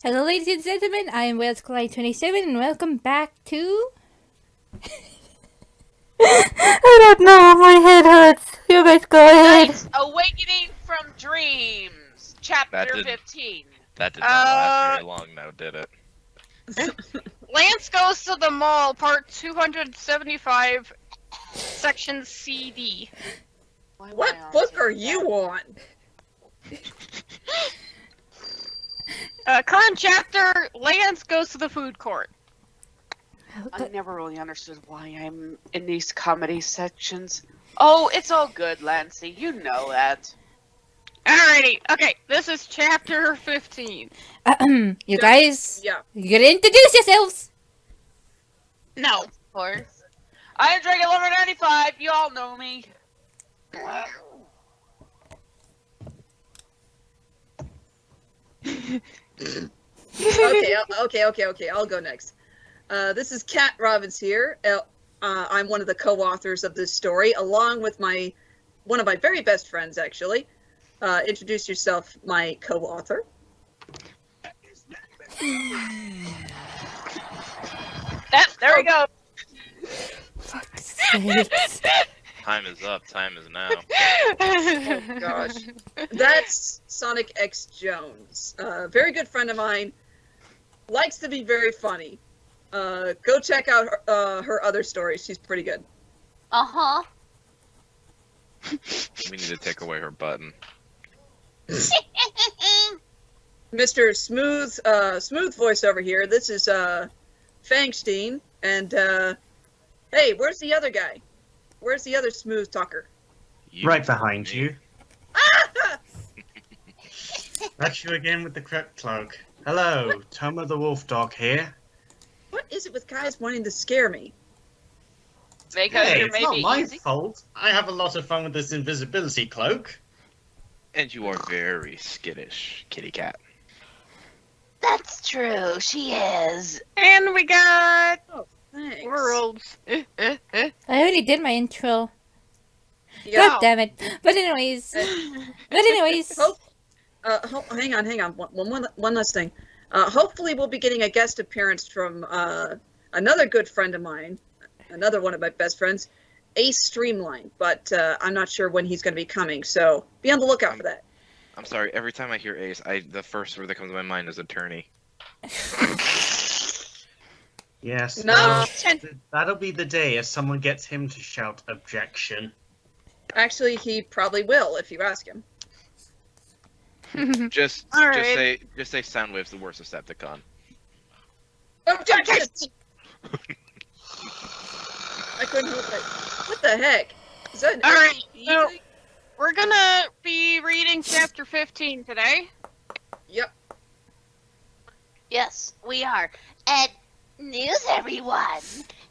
Hello, ladies and gentlemen. I am WalesClyde27, and welcome back to. I don't know. My head hurts. You guys go ahead. Nights Awakening from Dreams, Chapter 15. That did not last very long, now did it? Lance Goes to the Mall, Part 275, Section CD. What book are you on? Current chapter, Lance Goes to the Food Court. I never really understood why I'm in these comedy sections. Oh, it's all good, Lancey. You know that. Alrighty, okay, this is Chapter 15. You guys, Yeah. you gotta introduce yourselves. No. Of course. I'm Dragon Lover 95. You all know me. Okay. I'll go next. This is Kat Robbins here. I'm one of the co-authors of this story, along with one of my very best friends, actually. Introduce yourself, my co-author. There we go. Fuck's sakes. Time is up, time is now. Oh gosh, that's Sonic X Jones. Very good friend of mine. Likes to be very funny. Go check out her other stories. She's pretty good. Uh-huh. We need to take away her button. Mr. Smooth voice over here. This is FangStein, and hey, where's the other guy? Where's the other smooth talker? Right behind you. Ah! That's you again with the crept cloak. Hello, Toma the Wolf Dog here. What is it with guys wanting to scare me? Because Hey, you're it's not maybe my easy. fault. I have a lot of fun with this invisibility cloak. And you are very skittish, kitty cat. That's true. She is. And we got Thanks. worlds. I already did my intro. Yeah. God damn it. But anyways. Hang on. One last thing. Hopefully we'll be getting a guest appearance from another good friend of mine, another one of my best friends, Ace Streamline, but I'm not sure when he's going to be coming, so be on the lookout for that. I'm sorry, every time I hear Ace, the first word that comes to my mind is attorney. Yes. No. That'll be the day as someone gets him to shout objection. Actually, he probably will if you ask him. Just Alright. say Soundwave's the worst Decepticon. Objection! I couldn't help it. What the heck? Is that Alright, easy? so we're gonna be reading Chapter 15 today. Yep. Yes, we are. And news, everyone.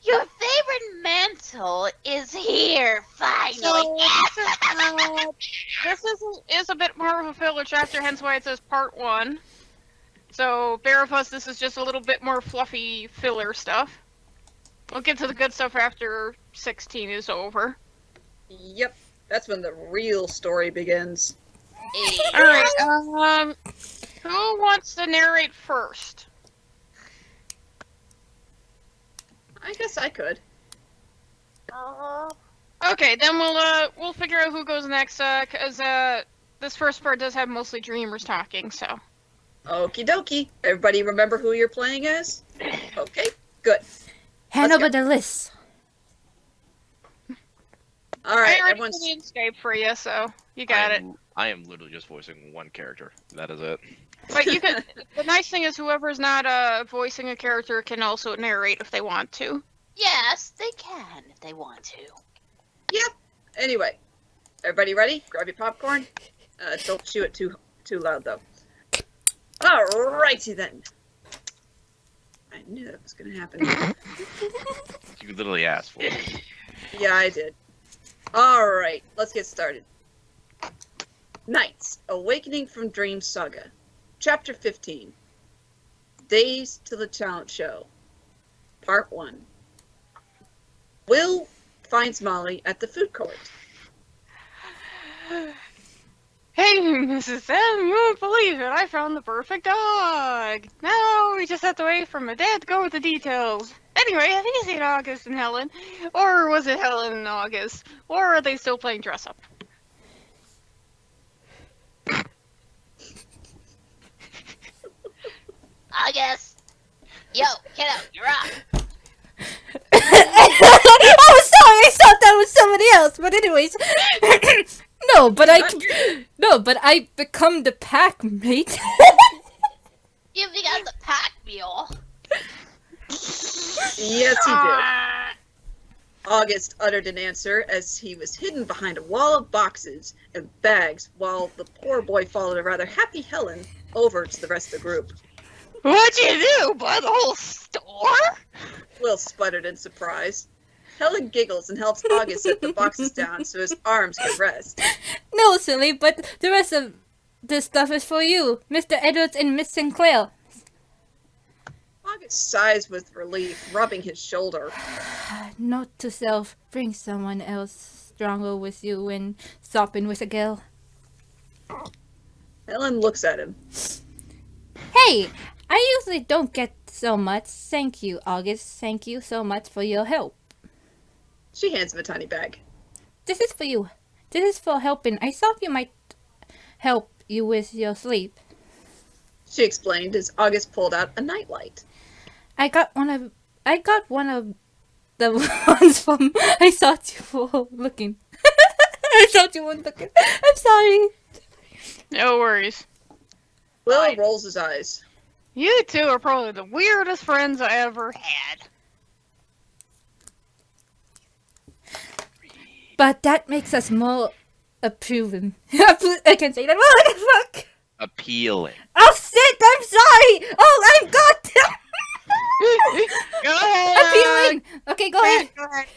Your favorite mantle is here, finally. So this is a bit more of a filler chapter, hence why it says Part 1. So bear with us, this is just a little bit more fluffy filler stuff. We'll get to the good stuff after 16 is over. Yep. That's when the real story begins. Alright, who wants to narrate first? I guess I could. Okay, then we'll figure out who goes next, cause this first part does have mostly dreamers talking, so. Okie dokie. Everybody remember who you're playing as? Okay, good. Hand Let's over go. the list. All right, I already everyone's... did the Escape for you, so you got it. I am literally just voicing one character. That is it. But you can. The nice thing is, whoever's not voicing a character can also narrate if they want to. Yes, they can if they want to. Yep. Anyway, everybody ready? Grab your popcorn. Don't chew it too loud, though. Alrighty then. I knew that was going to happen. You literally asked for it. Yeah, I did. Alright, let's get started. Nights Awakening from Dream Saga. Chapter 15. Days to the Talent Show. Part 1. Will finds Molly at the food court. Hey, Mrs. Sam, you won't believe it. I found the perfect dog. Now we just have to wait for my dad to go with the details. Anyway, I think it's in August and Helen. Or was it Helen and August? Or are they still playing dress up? August. Yo, kiddo, you're up. Oh, sorry, I thought that was somebody else. But anyways, no, but I become the pack mate. You got the pack mule. Yes, he did. August uttered an answer as he was hidden behind a wall of boxes and bags while the poor boy followed a rather happy Helen over to the rest of the group. What'd you do? Buy the whole store? Will sputtered in surprise. Helen giggles and helps August set the boxes down so his arms can rest. No, silly, but the rest of this stuff is for you, Mr. Edwards and Miss Sinclair. August sighs with relief, rubbing his shoulder. Note to self, bring someone else stronger with you when shopping with a girl. Helen looks at him. Hey, I usually don't get so much. Thank you, August. Thank you so much for your help. She hands him a tiny bag. This is for you. This is for helping. I thought you might help you with your sleep. She explained as August pulled out a nightlight. I got one of the ones from. I thought you were looking. I thought you weren't looking. I'm sorry. No worries. Will rolls his eyes. You two are probably the weirdest friends I ever had. But that makes us more approving. I can say that. Oh, fuck. Appealing. Oh shit! I'm sorry. Oh, I'm goddamn. Go ahead. Appealing. Okay, go ahead. Go ahead.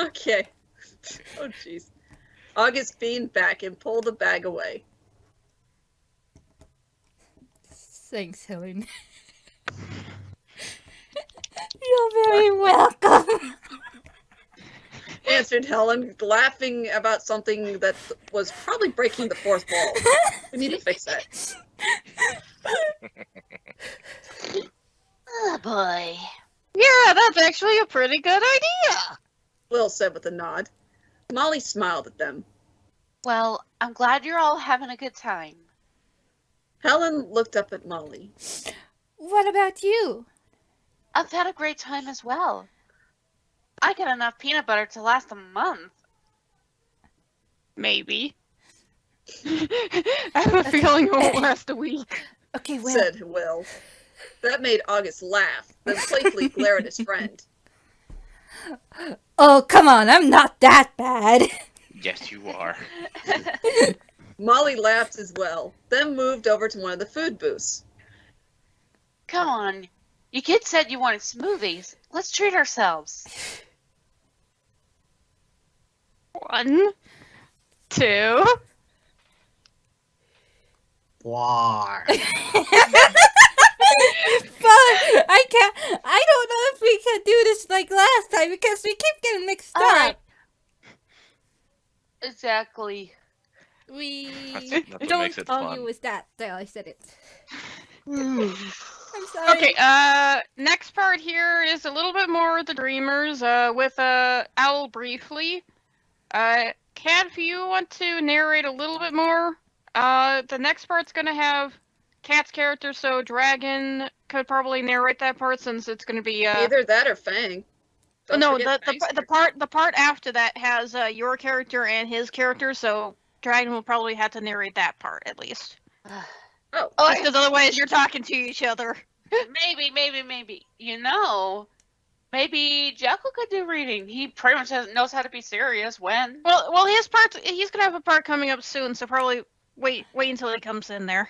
Okay. Oh, jeez. August beamed back and pulled the bag away. Thanks, Helen. You're very welcome. Answered Helen, laughing about something that was probably breaking the fourth wall. We need to fix that. Oh boy. Yeah, that's actually a pretty good idea. Will said with a nod. Molly smiled at them. Well, I'm glad you're all having a good time. Helen looked up at Molly. What about you? I've had a great time as well. I got enough peanut butter to last a month. Maybe. I have a feeling it won't last a week. Okay, well. Said Will. That made August laugh, then playfully glare at his friend. Oh, come on, I'm not that bad. Yes, you are. Molly laughed as well, then moved over to one of the food booths. Come on. You kids said you wanted smoothies. Let's treat ourselves. 1, 2. Why? But I don't know if we can do this like last time because we keep getting mixed up. Alright. Exactly. We That's what don't makes it argue fun. with that. There, I said it. I'm sorry. Okay, next part here is a little bit more of the Dreamers, with, Owl briefly. Kat, if you want to narrate a little bit more, the next part's gonna have Kat's character, so Dragon could probably narrate that part since it's gonna be, Either that or Fang. Don't no, forget the Fang's the part after that has, your character and his character, so Dragon will probably have to narrate that part, at least. Oh, Because otherwise you're talking to each other. Maybe. You know, maybe Jekyll could do reading. He pretty much knows how to be serious when. Well, his part, he's gonna have a part coming up soon, so probably wait until he comes in there.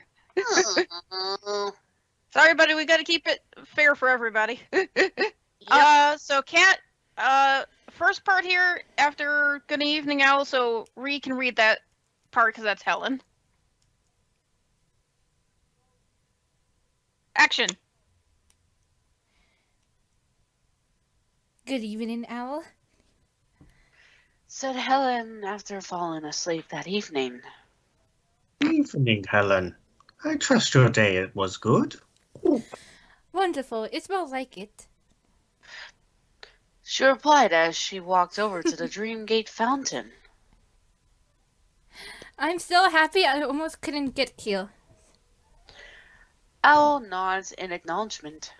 Sorry, buddy, we gotta keep it fair for everybody. So Kat, first part here after Good Evening Owl, so Ree can read that part because that's Helen. Action. Good evening, Owl. Said Helen after falling asleep that evening. Evening, Helen. I trust your day was good. Wonderful. It smells like it. She replied as she walked over to the Dreamgate fountain. I'm so happy I almost couldn't get here. Owl nods in acknowledgement.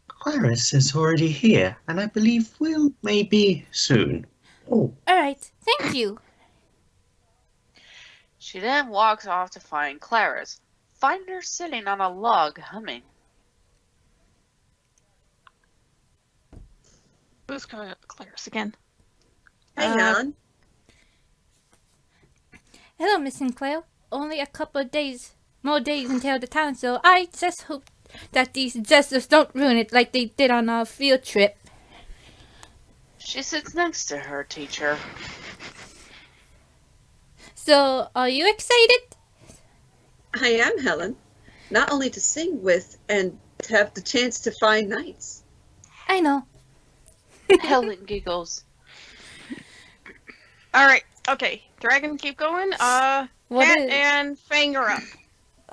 Clarice is already here, and I believe will maybe soon. Oh, Alright, thank you. She then walks off to find Clarice, finding her sitting on a log humming. Who's Clarice again? Hey, Helen. Hello, Miss Sinclair. Only a couple of more days until the time, so I just hope that these jesters don't ruin it like they did on our field trip. She sits next to her teacher. So, are you excited? I am, Helen. Not only to sing with and to have the chance to find knights. I know. Helen giggles. Alright, okay. Dragon, keep going. Cat and Fang are up.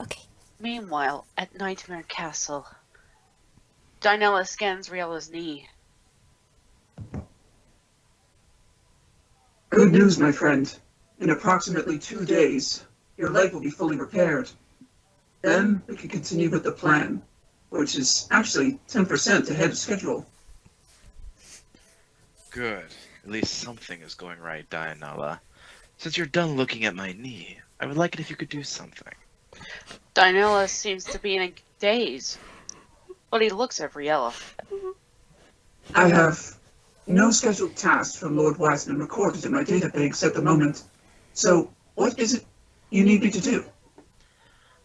Okay. Meanwhile, at Nightmare Castle, Dinella scans Riella's knee. Good news, my friend. In approximately 2 days, your leg will be fully repaired. Then we can continue with the plan, which is actually 10% ahead of schedule. Good. At least something is going right, Dianella. Since you're done looking at my knee, I would like it if you could do something. Dinella seems to be in a daze, but he looks at Riella. I have no scheduled tasks from Lord Wiseman recorded in my database at the moment. So, what is it you need me to do?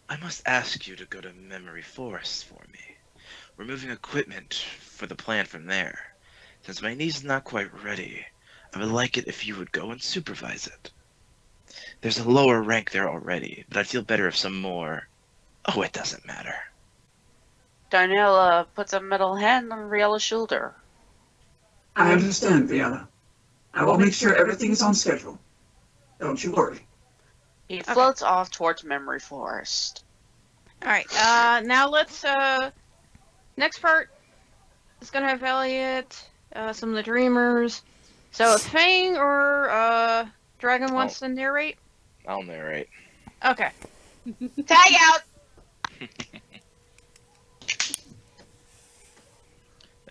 I must ask you to go to Memory Forest for me. We're moving equipment for the plan from there. Since my knee's not quite ready, I would like it if you would go and supervise it. There's a lower rank there already, but I'd feel better if some more... Oh, it doesn't matter. Dinella puts a metal hand on Riella's shoulder. I understand, Riella. I will make sure everything is on schedule. Don't you worry. He floats off towards Memory Forest. Alright, now let's, next part is gonna have Elliot, some of the Dreamers. So if Fang or, Dragon wants to narrate? I'll narrate. Okay. Tag out!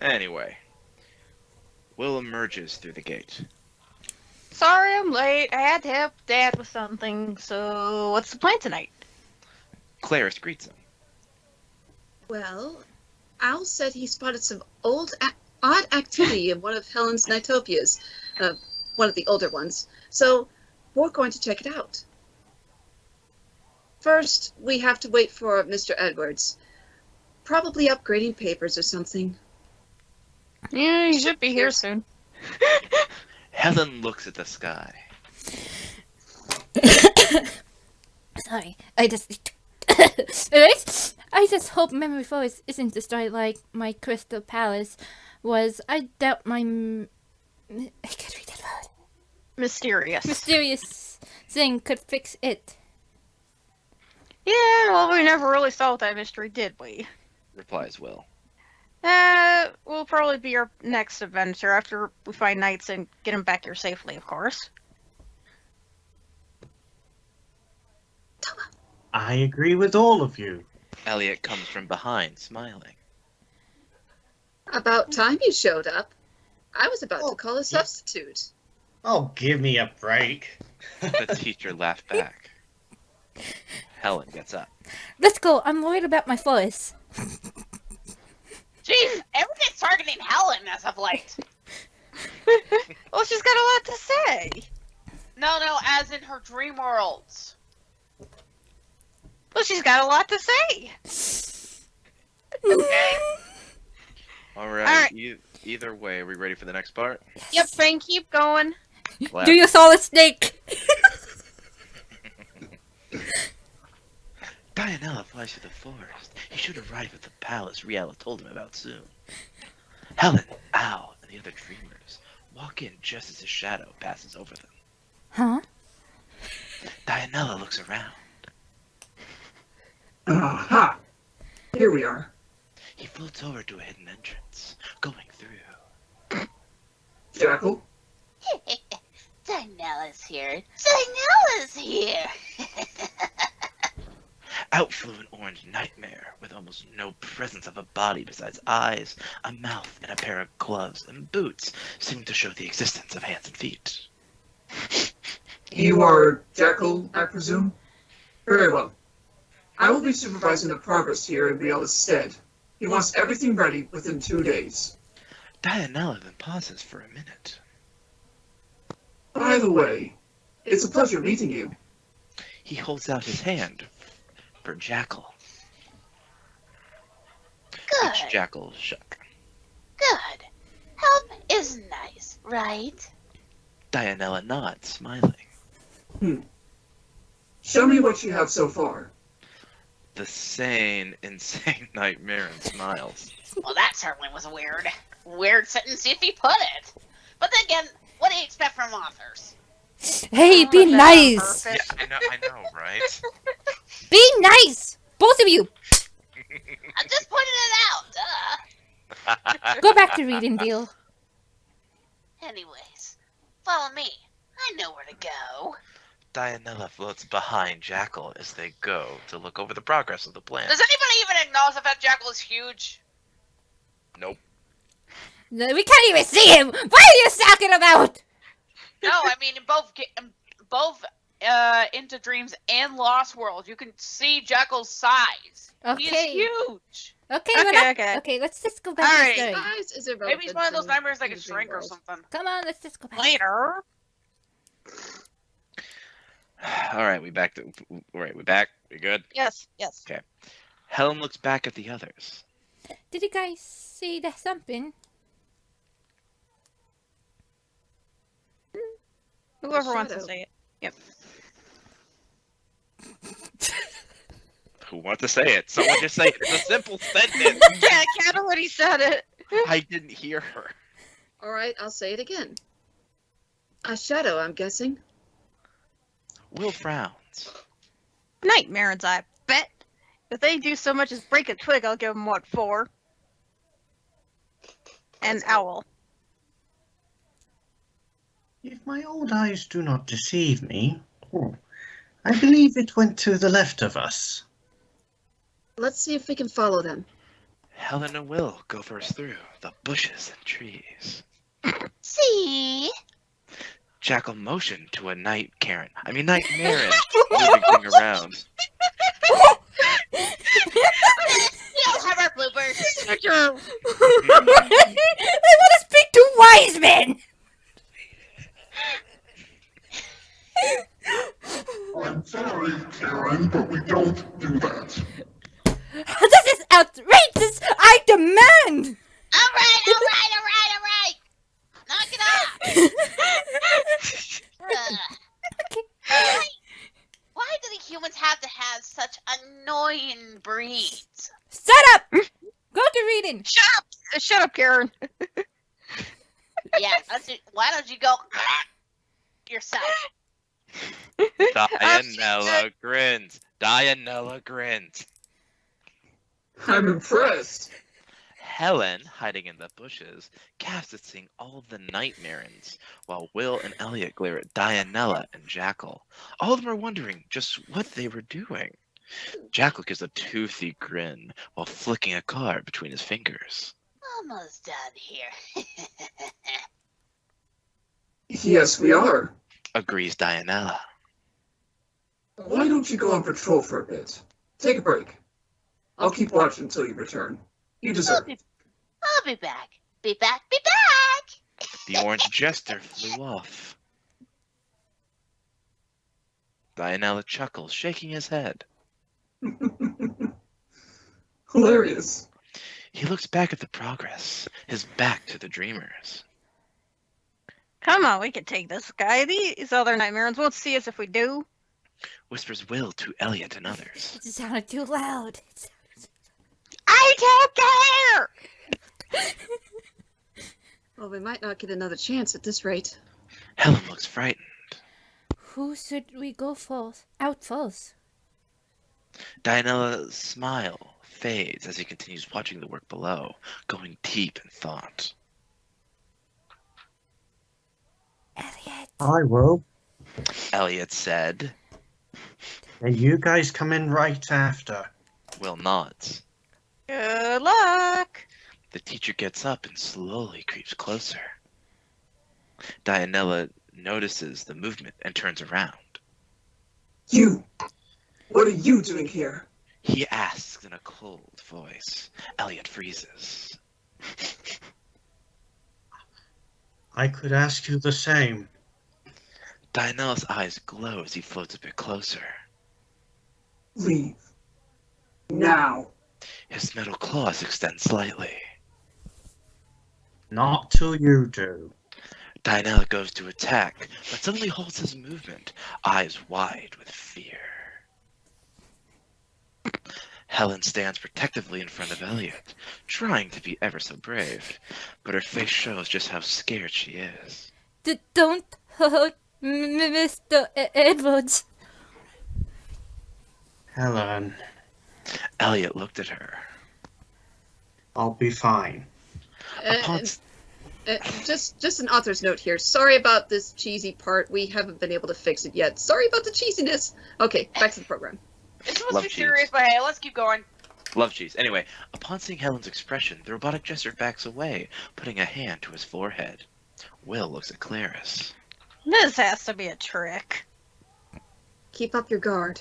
Anyway, Will emerges through the gate. Sorry I'm late. I had to help Dad with something, so what's the plan tonight? Clarice greets him. Well, Owl said he spotted some odd activity in one of Helen's Nightopias, one of the older ones. So we're going to check it out. First, we have to wait for Mr. Edwards. Probably upgrading papers or something. Yeah, he should be here soon. Helen looks at the sky. Sorry, I just hope Memory Forest isn't destroyed like my Crystal Palace was. I doubt my... I can't read that word. Mysterious thing could fix it. Yeah, well, we never really solved that mystery, did we? Replies Will. Will probably be our next adventure after we find Knights and get them back here safely, of course. I agree with all of you. Elliot comes from behind, smiling. About time you showed up. I was about to call a substitute. Oh, give me a break. The teacher laughed back. Helen gets up. Let's go. I'm worried about my forest. Jeez, everyone's targeting Helen as of late. Well, she's got a lot to say. No, as in her dream worlds. Well, she's got a lot to say. Okay. Alright, either way, are we ready for the next part? Yep, Fang, keep going. Clap. Do your solid snake. Dianella flies through the forest. He should arrive at the palace Riella told him about soon. Helen, Owl, and the other dreamers walk in just as his shadow passes over them. Huh? Dianella looks around. Aha! Here we are. He floats over to a hidden entrance, going through. Jackal? Dinella's here. Dinella's here. Out flew an orange nightmare with almost no presence of a body besides eyes, a mouth, and a pair of gloves and boots, seeming to show the existence of hands and feet. You are Jackal, I presume? Very well. I will be supervising the progress here in Biela's stead. He wants everything ready within 2 days. Dianella then pauses for a minute. By the way, it's a pleasure meeting you. He holds out his hand for Jackal. Good. Which Jackal shook. Good. Help is nice, right? Dianella nods, smiling. Show me what you have so far. The insane nightmare and smiles. Well, that certainly was a weird sentence if you put it. But then again, what do you expect from authors? Hey, be nice. Yeah, I know, right? Be nice, both of you. I'm just pointing it out, duh. Go back to reading, Deal. Anyways, follow me. I know where to go. Dianella floats behind Jackal as they go to look over the progress of the plan. Does anybody even acknowledge the fact Jackal is huge? Nope. No, we can't even see him. What are you talking about? No, I mean in both Into Dreams and Lost World, you can see Jackal's size. He is Okay. huge. Okay, let's just go back to the Alright. story. Size is irrelevant. Maybe he's one of those in nightmares that the can dream shrink or world. something. Come on, let's just go back. Later. All right, we back. We good? Yes. Helen looks back at the others. Did you guys see the something? Whoever wants to shadow. say it. Who wants to say it? Someone just say it. It's a simple sentence. Yeah, Kat already said it. I didn't hear her. All right, I'll say it again. A shadow, I'm guessing. Will frowns. Nightmares, I bet. If they do so much as break a twig, I'll give them, 4? An owl. If my old eyes do not deceive me, I believe it went to the left of us. Let's see if we can follow them. Helen and Will go first through the bushes and trees. See? Jackal motioned to a night Marin, moving thing around. We all have our bloopers. I want to speak to wise men. I'm sorry, Karen, but we don't do that. This is outrageous. I demand. All right. Knock it off. Why do the humans have to have such annoying breeds? Shut up. Go to reading. Shut up, Karen. Yeah, why don't you go yourself? Dianella grins. I'm impressed. Helen, hiding in the bushes, casts at seeing all the Nightmarins, while Will and Elliot glare at Dianella and Jackal. All of them are wondering just what they were doing. Jackal gives a toothy grin while flicking a card between his fingers. Almost done here. Yes, we are. Agrees Dianella. Why don't you go on patrol for a bit? Take a break. I'll keep watch until you return. You deserve it. I'll be back. Be back. Be back. The orange jester flew off. Dianella chuckles, shaking his head. Hilarious. He looks back at the progress, his back to the dreamers. Come on, we can take this guy. These other nightmares won't see us if we do. Whispers Will to Elliot and others. It sounded too loud. I don't care! Well, we might not get another chance at this rate. Helen looks frightened. Who should we go first? Out first. Dianella's smile fades as he continues watching the work below, going deep in thought. Elliot. I will. Elliot said. And you guys come in right after. Will nods. Good luck. The teacher gets up and slowly creeps closer. Dianella notices the movement and turns around. You! What are you doing here? He asks in a cold voice. Elliot freezes. I could ask you the same. Dianella's eyes glow as he floats a bit closer. Leave. Now. His metal claws extend slightly. Not till you do. Dianella goes to attack, but suddenly holds his movement, eyes wide with fear. Helen stands protectively in front of Elliot, trying to be ever so brave, but her face shows just how scared she is. Don't hurt Mr. Edwards. Helen, Elliot looked at her. I'll be fine. Upon Just an author's note here. Sorry about this cheesy part. We haven't been able to fix it yet. Sorry about the cheesiness. Okay, back to the program. It's supposed Love to be cheese. serious, but hey, let's keep going. Love cheese. Anyway, upon seeing Helen's expression, the robotic jester backs away, putting a hand to his forehead. Will looks at Clarice. This has to be a trick. Keep up your guard.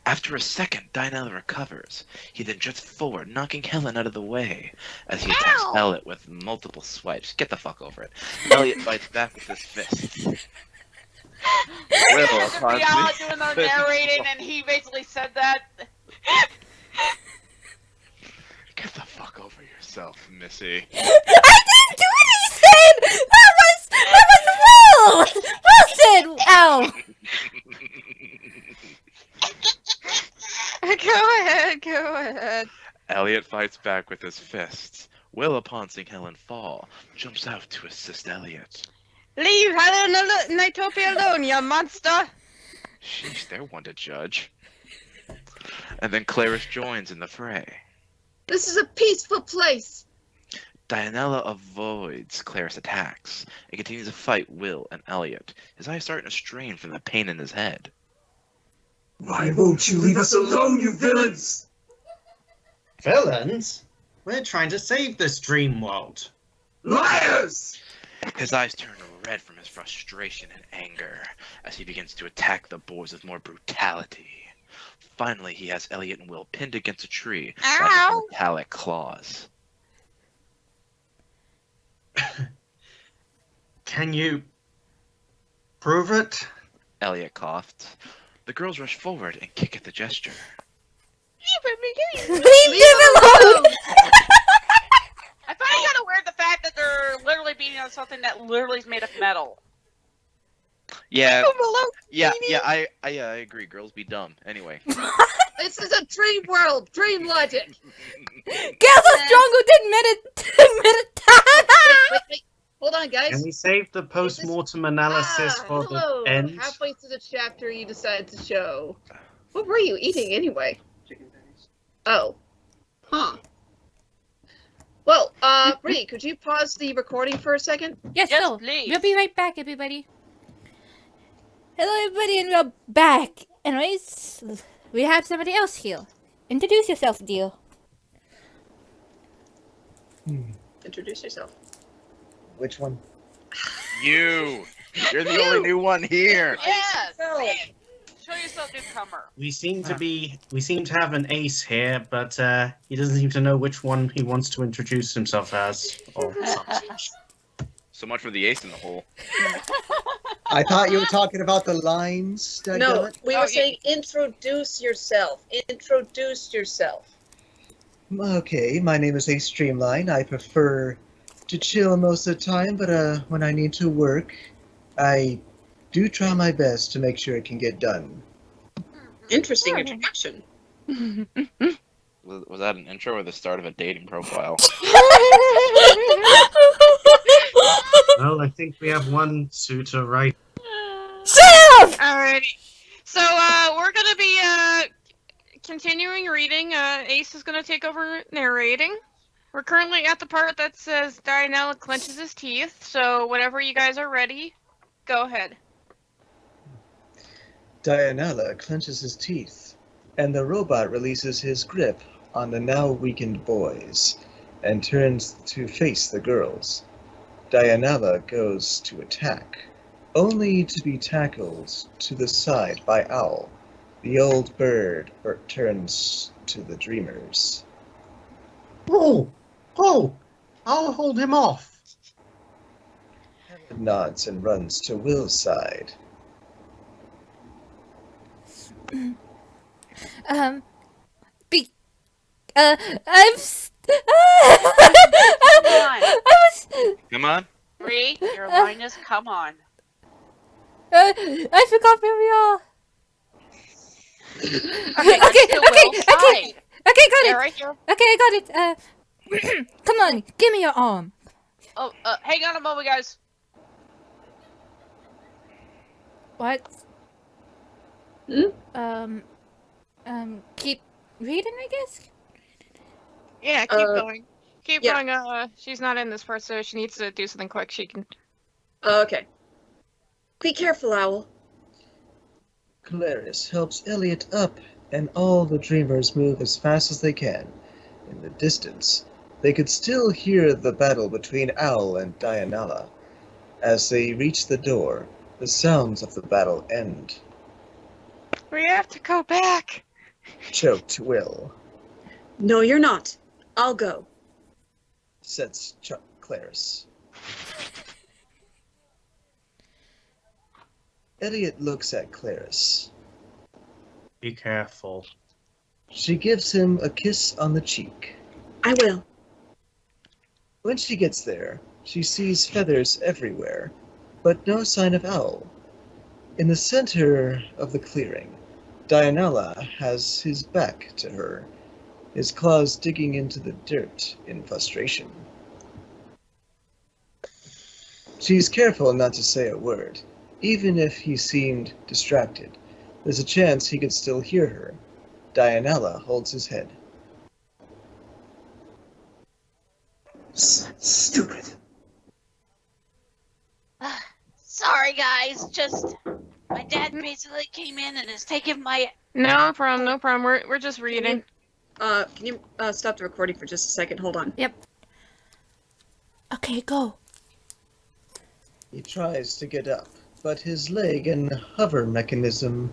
After a second, Dianella recovers. He then jets forward, knocking Helen out of the way as he attacks Ow! Elliot with multiple swipes. Get the fuck over it. Elliot bites back with his fists. Will, upon We all seeing- doing our narrating, and he basically said that. Get the fuck over yourself, Missy. I didn't do what he said! That was Will! Will said, ow! Go ahead. Elliot fights back with his fists. Will, upon seeing Helen fall, jumps out to assist Elliot. Leave Helen Nightopia alone, you monster! Sheesh, they're one to judge. And then Clarice joins in the fray. This is a peaceful place. Dianella avoids Clarice attacks and continues to fight Will and Elliot. His eyes starting to strain from the pain in his head. Why won't you leave us alone, you villains? Villains? We're trying to save this dream world. Liars! His eyes turn red from his frustration and anger as he begins to attack the boys with more brutality. Finally, he has Elliot and Will pinned against a tree by Ow! his metallic claws. Can you prove it? Elliot coughed. The girls rush forward and kick at the gesture. Leave him alone! I find it kind of weird the fact that they're literally beating on something that literally is made of metal. Yeah, I agree. Girls be dumb. Anyway. This is a dream world. Dream logic. Girls are stronger than Wait. Hold on, guys. Can we save the post-mortem analysis for hello. the end? Halfway through the chapter, you decided to show. What were you eating anyway? Chicken patties. Oh. Huh. Well, Bree, could you pause the recording for a second? Yes, Yes, so please. we'll be right back, everybody. Hello, everybody, and we're back. Anyways, we have somebody else here. Introduce yourself, dear. Introduce yourself. Which one? You're the only new one here. Yes! No. Show yourself, newcomer. We seem to have an ace here, but he doesn't seem to know which one he wants to introduce himself as, or something. So much for the ace in the hole. I thought you were talking about the lines. No, dadgummit. we were saying introduce yourself. Introduce yourself. Okay, my name is Ace Streamline. I prefer to chill most of the time, but when I need to work, I do try my best to make sure it can get done. Interesting introduction. Was that an intro or the start of a dating profile? Well, I think we have one suitor right. Shut up! Alrighty. So, we're gonna be, continuing reading, Ace is going to take over narrating. We're currently at the part that says Dianella clenches his teeth, so whenever you guys are ready, go ahead. Dianella clenches his teeth, and the robot releases his grip on the now weakened boys and turns to face the girls. Dianella goes to attack, only to be tackled to the side by Owl. The old bird turns to the dreamers. Oh! Oh! I'll hold him off. Helen nods and runs to Will's side. Come on. Bree, your line is come on. I forgot where we are. Okay, Okay, got Yeah, it. right here. Okay, I got it. Come on, give me your arm. Oh, hang on a moment, guys. What? Hmm? Keep reading, I guess? Yeah, keep going. Keep yeah. going, she's not in this part, so if she needs to do something quick, she can... Okay. Be careful, Owl. Clarice helps Elliot up, and all the dreamers move as fast as they can. In the distance, they could still hear the battle between Owl and Dianella. As they reach the door, the sounds of the battle end. We have to go back! Choked Will, No, you're not. I'll go. says Clarice. Elliot looks at Clarice. Be careful. She gives him a kiss on the cheek. I will. When she gets there, she sees feathers everywhere, but no sign of Owl. In the center of the clearing, Dianella has his back to her, his claws digging into the dirt in frustration. She's careful not to say a word. Even if he seemed distracted, there's a chance he could still hear her. Dianella holds his head. Stupid. Sorry, guys. Just my dad basically came in and has taken my. No problem, no problem. We're just reading. Can you stop the recording for just a second? Hold on. Yep. Okay, go. He tries to get up, but his leg and hover mechanism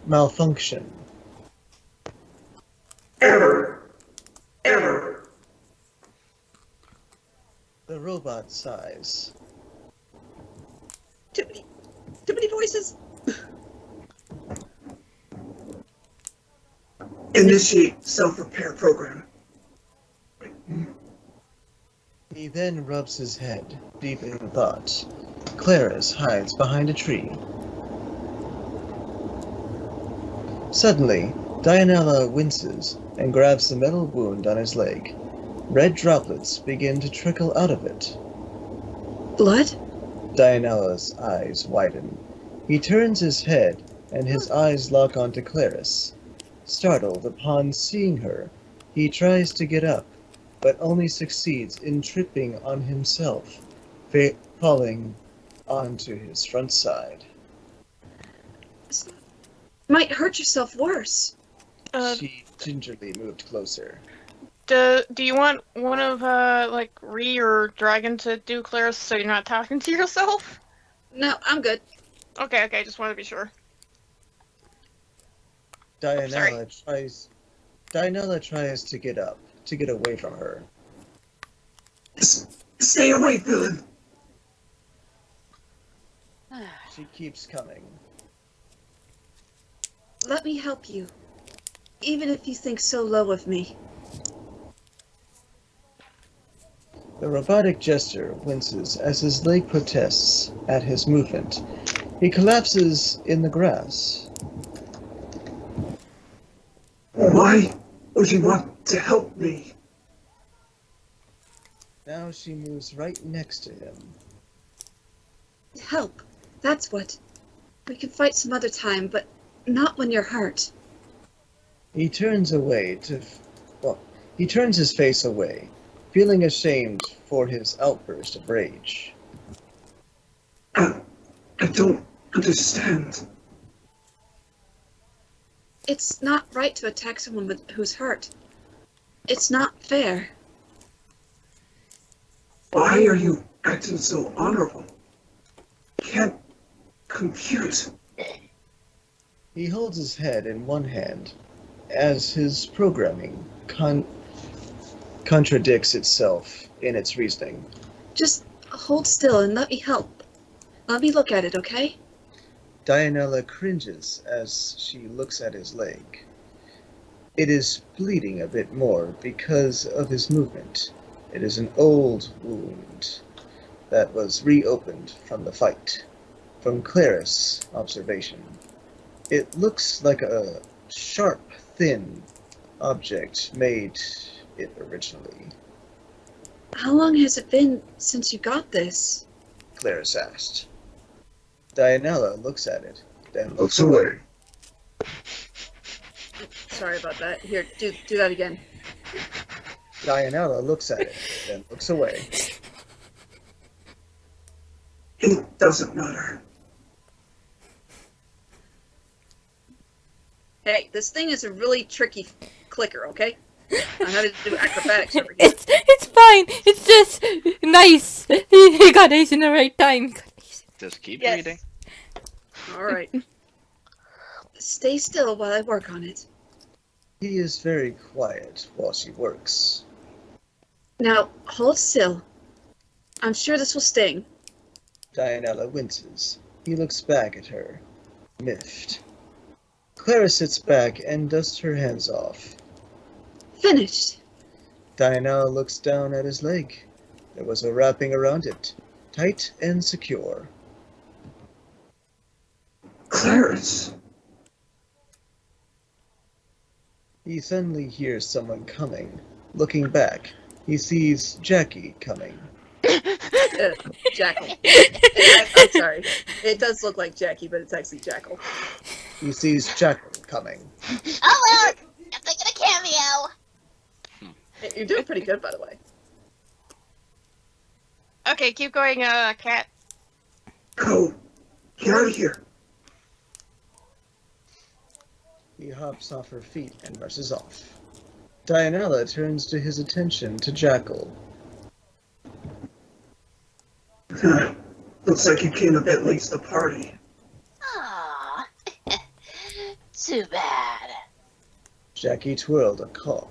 malfunction. Error. Error. The robot sighs. Too many voices. Initiate self-repair program. He then rubs his head, deep in thought. Clarice hides behind a tree. Suddenly, Dianella winces and grabs the metal wound on his leg. Red droplets begin to trickle out of it. Blood? Dianella's eyes widen. He turns his head, and his eyes lock onto Clarice. Startled upon seeing her, he tries to get up, but only succeeds in tripping on himself, falling onto his front side. Might hurt yourself worse. She gingerly moved closer. Do you want one of, like, Ree or Dragon to do Clarice so you're not talking to yourself? No, I'm good. Okay, just want to be sure. Dianella tries to get up, to get away from her. Stay away, villain. She keeps coming. Let me help you. Even if you think so low of me. The robotic jester winces as his leg protests at his movement. He collapses in the grass. Why would you want to help me? Now she moves right next to him. Help. That's what. We can fight some other time, but not when you're hurt. He turns away to... Well, he turns his face away, feeling ashamed for his outburst of rage. I don't understand. It's not right to attack someone who's hurt. It's not fair. Why are you acting so honorable? Can't compute. He holds his head in one hand, as his programming contradicts itself in its reasoning. Just hold still and let me help. Let me look at it, okay? Dianella cringes as she looks at his leg. It is bleeding a bit more because of his movement. It is an old wound that was reopened from the fight. From Claris' observation, it looks like a sharp, thin object made it originally. How long has it been since you got this? Claris asked. Dianella looks at it, then Looks away. Sorry about that. Here, do that again. Dianella looks at it, then looks away. It doesn't matter. Hey, this thing is a really tricky clicker, okay? I have to do acrobatics over here. It's fine. It's just nice. He got Ace in the right time. Just keep Yes. reading. Alright. Stay still while I work on it. He is very quiet while she works. Now, hold still. I'm sure this will sting. Dianella winces. He looks back at her, miffed. Clara sits back and dusts her hands off. Finished. Dianella looks down at his leg. There was a wrapping around it, tight and secure. Clarence. He suddenly hears someone coming. Looking back, he sees Jackie coming. Jackal. I'm sorry. It does look like Jackie, but it's actually Jackal. He sees Jackal coming. Oh well, I'm thinking a cameo. You're doing pretty good, by the way. Okay, keep going, Cat. Go. Get out of here. He hops off her feet and rushes off. Dianella turns to his attention to Jackal. Looks like you came a bit late to the party. Aw. Too bad. Jackie twirled a card.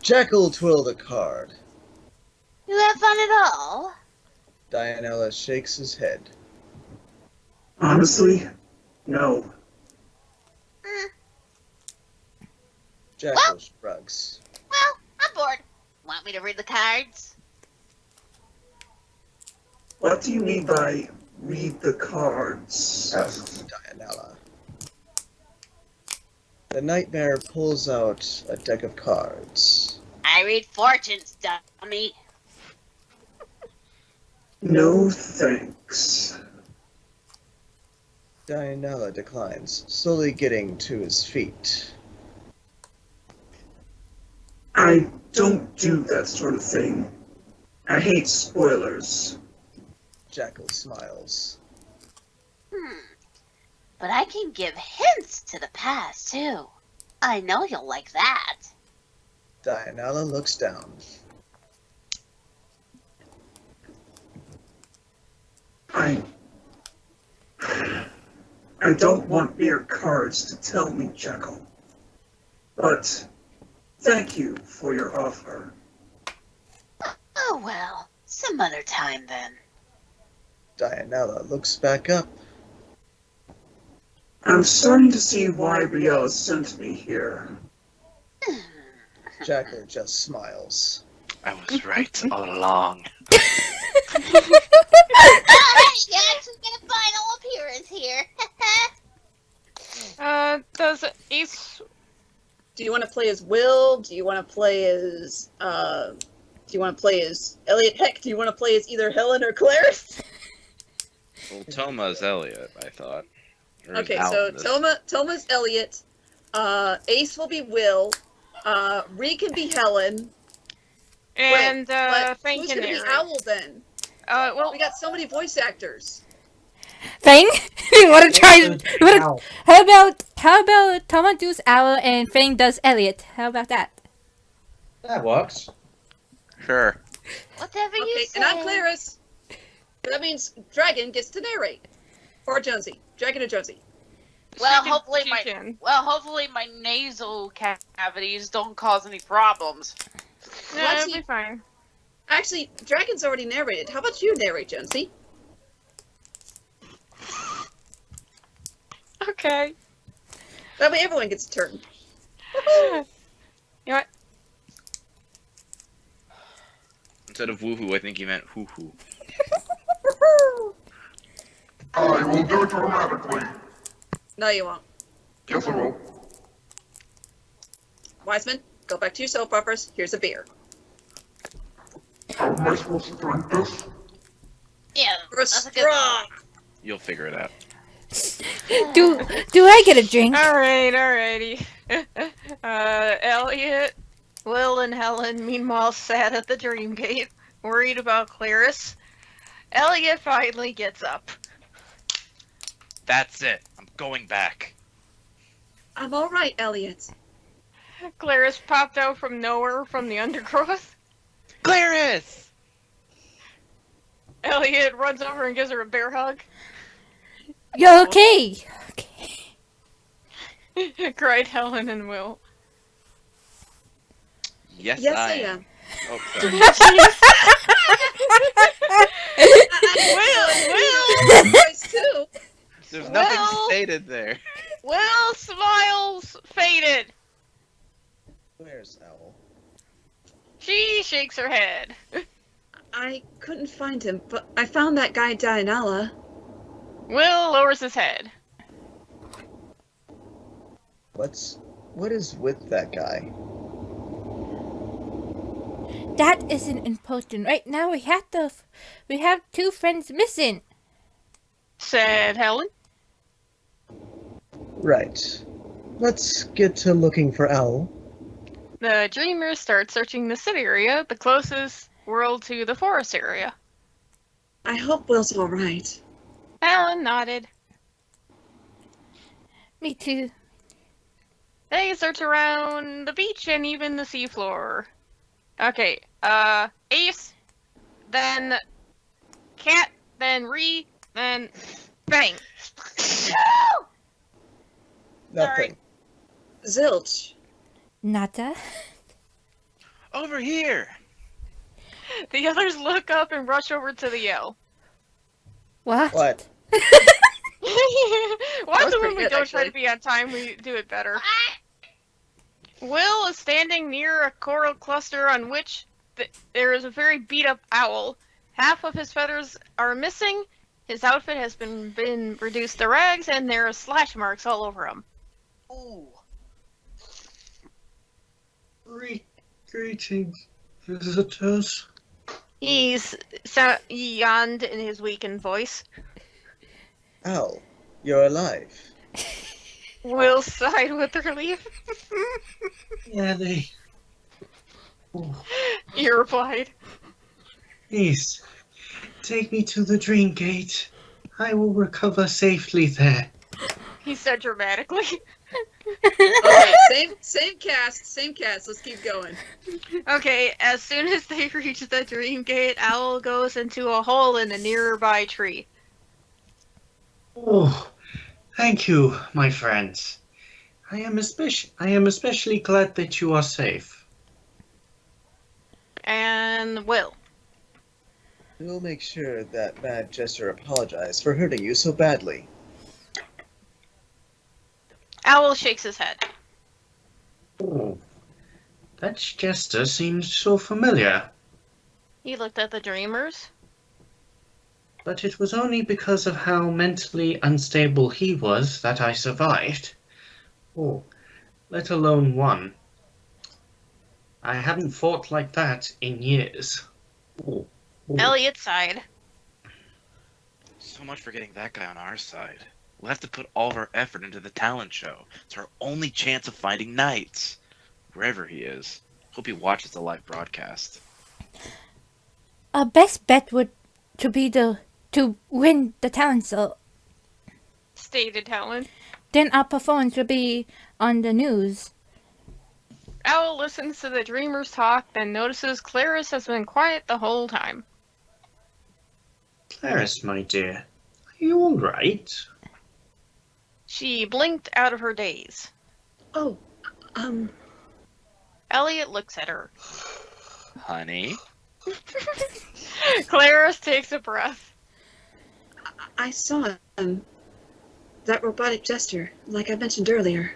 Jackal twirled a card. You have fun at all? Dianella shakes his head. Honestly, no. Jackal shrugs. Well, I'm bored. Want me to read the cards? What do you mean by read the cards? Asks Dianella. The nightmare pulls out a deck of cards. I read fortunes, dummy. No thanks. Dianella declines, slowly getting to his feet. I don't do that sort of thing. I hate spoilers. Jackal smiles. But I can give hints to the past, too. I know you'll like that. Dianella looks down. I don't want mere cards to tell me, Jekyll. But thank you for your offer. Oh well, some other time then. Dianella looks back up. I'm starting to see why Riel sent me here. Jackal just smiles. I was right all along. Alright, you actually get a final appearance here. Does Ace... Do you want to play as Will? Do you want to play as, do you want to play as Elliot? Heck, do you want to play as either Helen or Claris? Well, Toma's Elliot, I thought. Or is Okay, so Alan this? Toma's Elliot. Ace will be Will. Ree can be Helen. And But Fang who's can gonna be narrate. Owl then? Well, We got so many voice actors. Fang, you want to try? Owl. How about Thomas does Owl and Fang does Elliot? How about that? That works. Sure. Whatever you Okay, say. and I'm Claris. That means Dragon gets to narrate. Or Jonesy. Dragon or Jonesy. Well, she hopefully can. hopefully my nasal cavities don't cause any problems. No, Let's it'll see. be fine. Actually, Dragon's already narrated. How about you narrate, Jonesy? Okay. That way everyone gets a turn. You know what? Instead of woohoo, I think he meant hoo-hoo. I will do it dramatically. No, you won't. Yes, I will. Wiseman, go back to your soap operas. Here's a beer. How am I supposed to drink this? Yeah, For a that's a good straw. You'll figure it out. Do I get a drink? Alrighty. Elliot, Will, and Helen meanwhile sat at the Dream Gate, worried about Claris. Elliot finally gets up. That's it. I'm going back. I'm all right, Elliot. Claris popped out from nowhere from the undergrowth. Claris! Elliot runs over and gives her a bear hug. You okay? Cried Helen and Will. Yes, Yes, I I am. am. Oh, sorry. Will! Voice too. There's nothing Well- stated there. Will smiles faded. Where's Owl? She shakes her head. I couldn't find him, but I found that guy Dianella. Will lowers his head. What is with that guy? That isn't important. Right now we have two friends missing. Said Helen. Right. Let's get to looking for Owl. The dreamers start searching the city area, the closest world to the forest area. I hope Will's all right. Helen nodded. Me too. They search around the beach and even the seafloor. Okay, Ace, then Cat, then Ree, then Bang. Nothing. Zilch. Nada. Over here! The others look up and rush over to the yell. What? What? Why was do when pretty we good, don't try to actually. be on time, we do it better? Will is standing near a coral cluster on which there is a very beat-up owl. Half of his feathers are missing, his outfit has been reduced to rags, and there are slash marks all over him. Ooh. Greetings, visitors. He's yawned in his weakened voice. Owl, you're alive. Will sighed with relief. Yeah, they. Oh, He replied. please, take me to the Dream Gate. I will recover safely there. He said dramatically. Okay, same cast. Let's keep going. Okay, as soon as they reach the Dream Gate, Owl goes into a hole in a nearby tree. Oh, thank you, my friends. I am especially glad that you are safe. And Will. We'll make sure that Mad Jester apologized for hurting you so badly. Owl shakes his head. Oh, that jester seems so familiar. He looked at the dreamers. But it was only because of how mentally unstable he was that I survived. Oh, let alone one. I haven't fought like that in years. Oh, oh. Elliot sighed. So much for getting that guy on our side. We'll have to put all of our effort into the talent show. It's our only chance of finding Knights. Wherever he is. Hope he watches the live broadcast. Our best bet would to win the talent show. Stated Helen. Then our performance will be on the news. Owl listens to the dreamers talk, then notices Clarice has been quiet the whole time. Clarice, my dear, are you all right? She blinked out of her daze. Oh, Elliot looks at her. Honey? Clarice takes a breath. I saw that robotic gesture, like I mentioned earlier.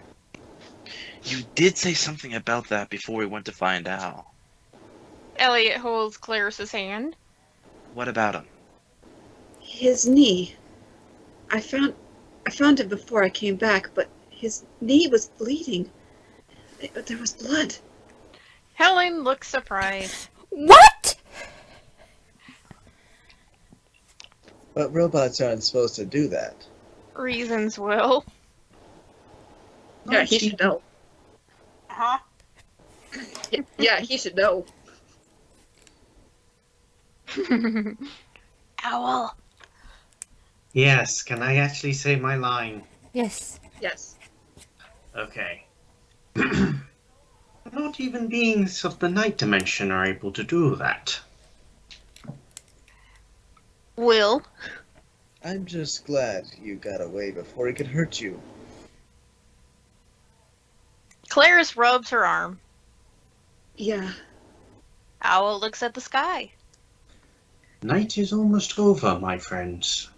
You did say something about that before we went to find out. Elliot holds Clarice's hand. What about him? His knee. I found it before I came back, but his knee was bleeding. There was blood. Helen looks surprised. What? But robots aren't supposed to do that. Reasons Will. Yeah, he should know. Huh? Yeah, he should know. Owl. Yes, can I actually say my line? Yes. Yes. Okay. Not even beings of the night dimension are able to do that. Will. I'm just glad you got away before he could hurt you. Clarice rubs her arm. Yeah. Owl looks at the sky. Night is almost over, my friends.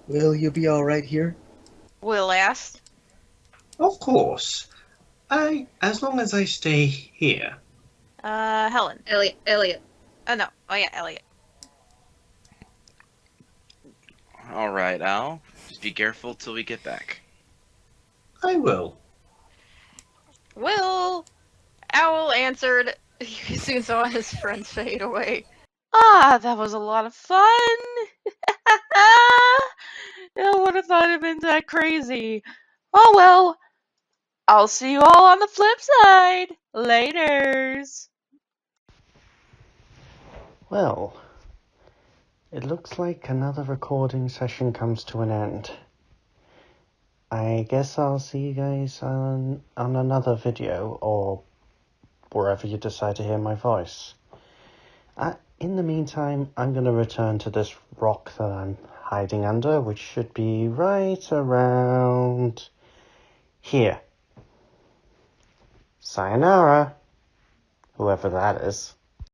Will you be alright here? Will asked. Of course. As long as I stay here. Helen. Elliot. Oh, no. Oh, yeah, Elliot. Alright, Al. Just be careful till we get back. I will. Will. Owl answered. He soon saw his friends fade away. Ah, that was a lot of fun. I would have thought it'd been that crazy. Oh well. I'll see you all on the flip side. Laters. Well, it looks like another recording session comes to an end. I guess I'll see you guys on another video, or wherever you decide to hear my voice. In the meantime, I'm going to return to this rock that I'm hiding under, which should be right around here. Sayonara, whoever that is.